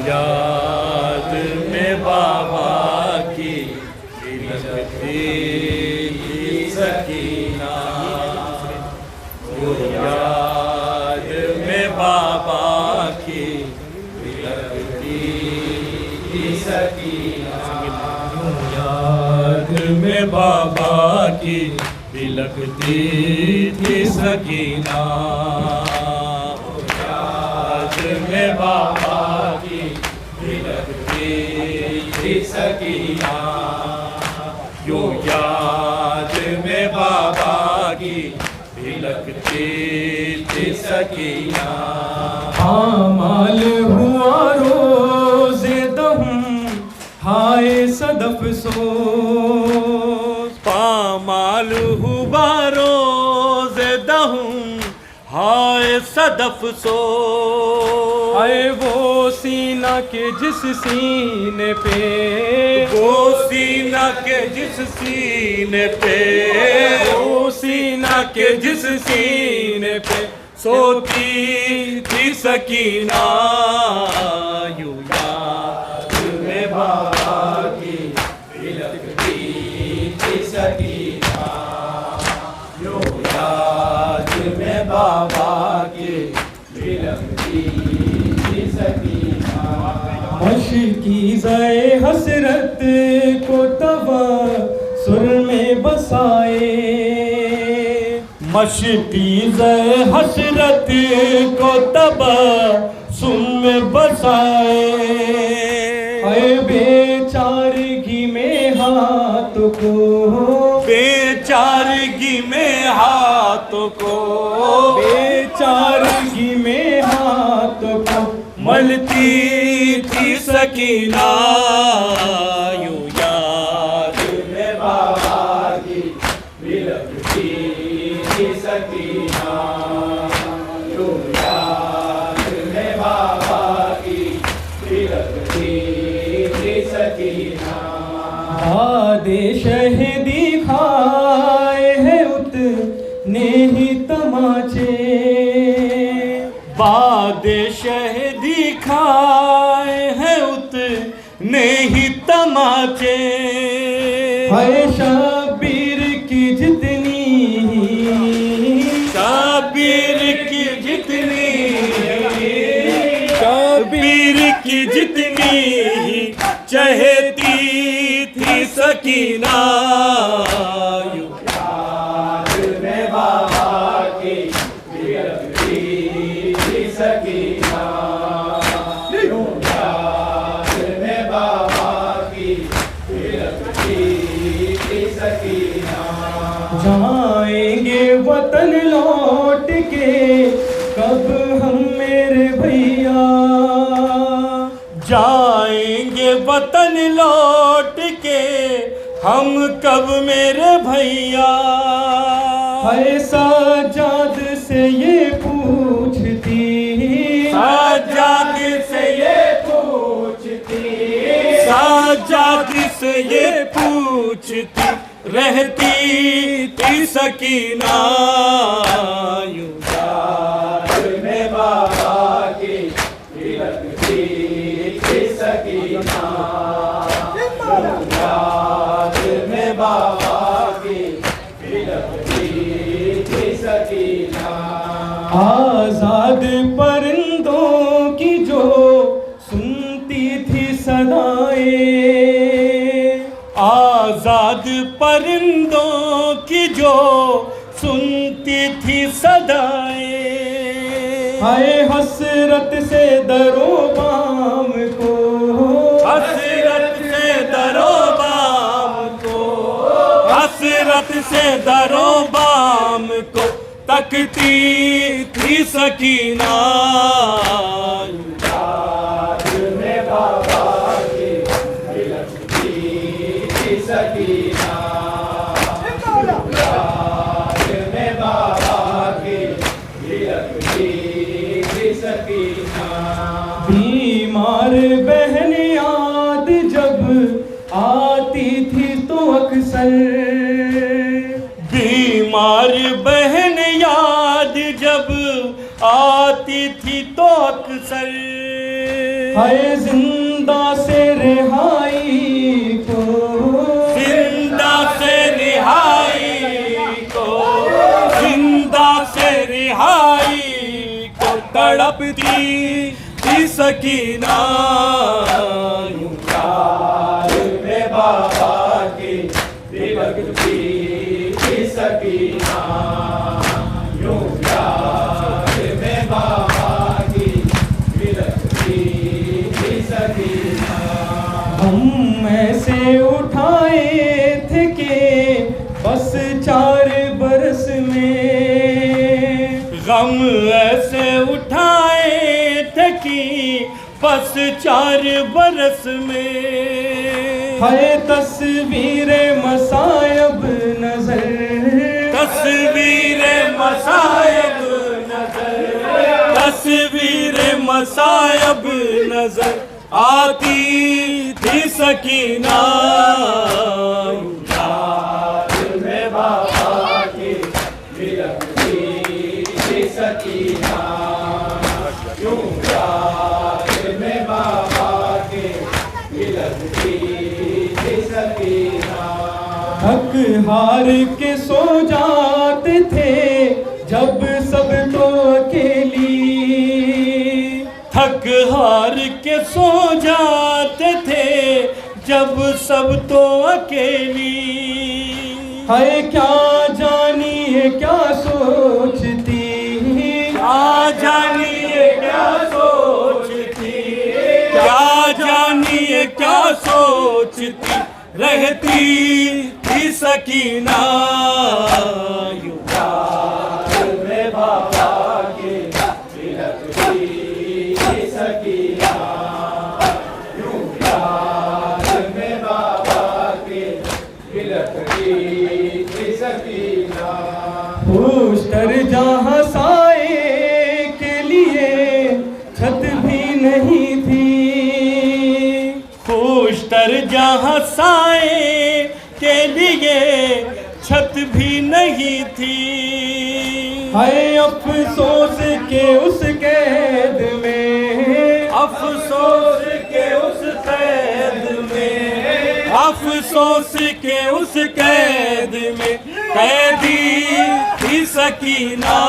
याद में बाबा की लगती थी सकीना, वो याद में बाबा की लगती थी सकीना, याद में बाबा की लगती थी सकीना, याद में बाबा की लगती थी सकीना, यो याद में बाबा की लगती थी सकीना। आमाल हुआ रोज़े दहम हाय सदफ सोस, पामाल हुआ रोज़े दहम हाय सदफ सोस, हाय वो सीना के जिस सीने पे, वो सीना के जिस सीने पे, वो सीना के जिस सीने पे सोती थी सकीना, यूं याद में बाबा की लगती थी सकीना, यूं याद में बाबा की लगती थी सकीना। मशकीज़े हसरत को तवा सुर में बसाए, मशकीज़े हसरत को तबा सुन में बसाए, हाय बेचारगी में हाथ को, बेचारगी में हाथों को, बेचारगी में हाथ को मलती थी सकीना, यूं याद में बाबा की लगती थी सकीना, यूं याद में बाबा की लगती थी सकीना। आदे शहीदी खाए है उतने ही तमाचे, बाद शहीदी खाए हैं उतने ही तमाचे, हाय शबीर की जितनी, शबीर की जितनी, शबीर की जितनी चहती थी सकीना, यूं याद में बाबा की लगती थी सकीना, यूं याद में बाबा की लगती थी सकीना। जाएंगे वतन लौट के कब हम मेरे भैया, जाएंगे वतन लौट के हम कब मेरे भैया, हाय साजाद से ये पूछती, साजाद से ये पूछती, साजाद से ये पूछती रहती थी सकीना, यूं याद में बाबा की लगती थी सकीना, यूं याद में बाबा की लगती थी सकीना। आजाद परिंदों की जो सुनती थी सदाएं, आजाद परिंदों की जो सुनती थी सदाएं, हाय हसरत से दरो बाम को, हसरत से दरो बाम को, हसरत से दरो बाम को तकती थी सकीना, याद में बाबा की लगती थी सकीना, याद में बाबा की लगती थी सकीना। बीमार बहन याद जब आती थी तो अक्सर, बीमार बहन याद जब आती थी तो अक्सर, हाय जिंदा से रिहाई को, जिंदा से रिहाई को, जिंदा से रिहाई को तड़पती थी सकीना। यूं प्यार में बाबा की बिलखती थी सकीना, यूं प्यार में बाबा की बिलखती थी सकीना। हम ऐसे उठाए थे कि बस 4 बरस में, गम ऐसे उठाए थे कि बस 4 बरस में। हाय तस्वीरें मसायब नजर, तस्वीरें मसायब नजर, तस्वीरें मसायब नजर आती थी सकीना। प्यार में बाबा की बिलखती थी सकीना, यूं प्यार में बाबा की बिलखती थी सकीना। थक हार के सो जाते थे जब सब तो अकेली, थक हार के सो जाते थे जब सब तो अकेली। हाय क्या जानिए क्या सोचती, क्या जानिए क्या सोचती, क्या जानिए क्या सोचती रहती थी सकीना। यूं प्यार में बाबा की बिलखती थी सकीना, यूं प्यार में बाबा की बिलखती थी सकीना। पोस्टर जहाँ साए के लिए छत भी नहीं थी, पोस्टर जहाँ साए के लिए छत भी नहीं थी। हाय अफसोस के उस कैद में, अफसोस के उस कैद में, अफसोस के उस कैद में कैदी थी सकीना।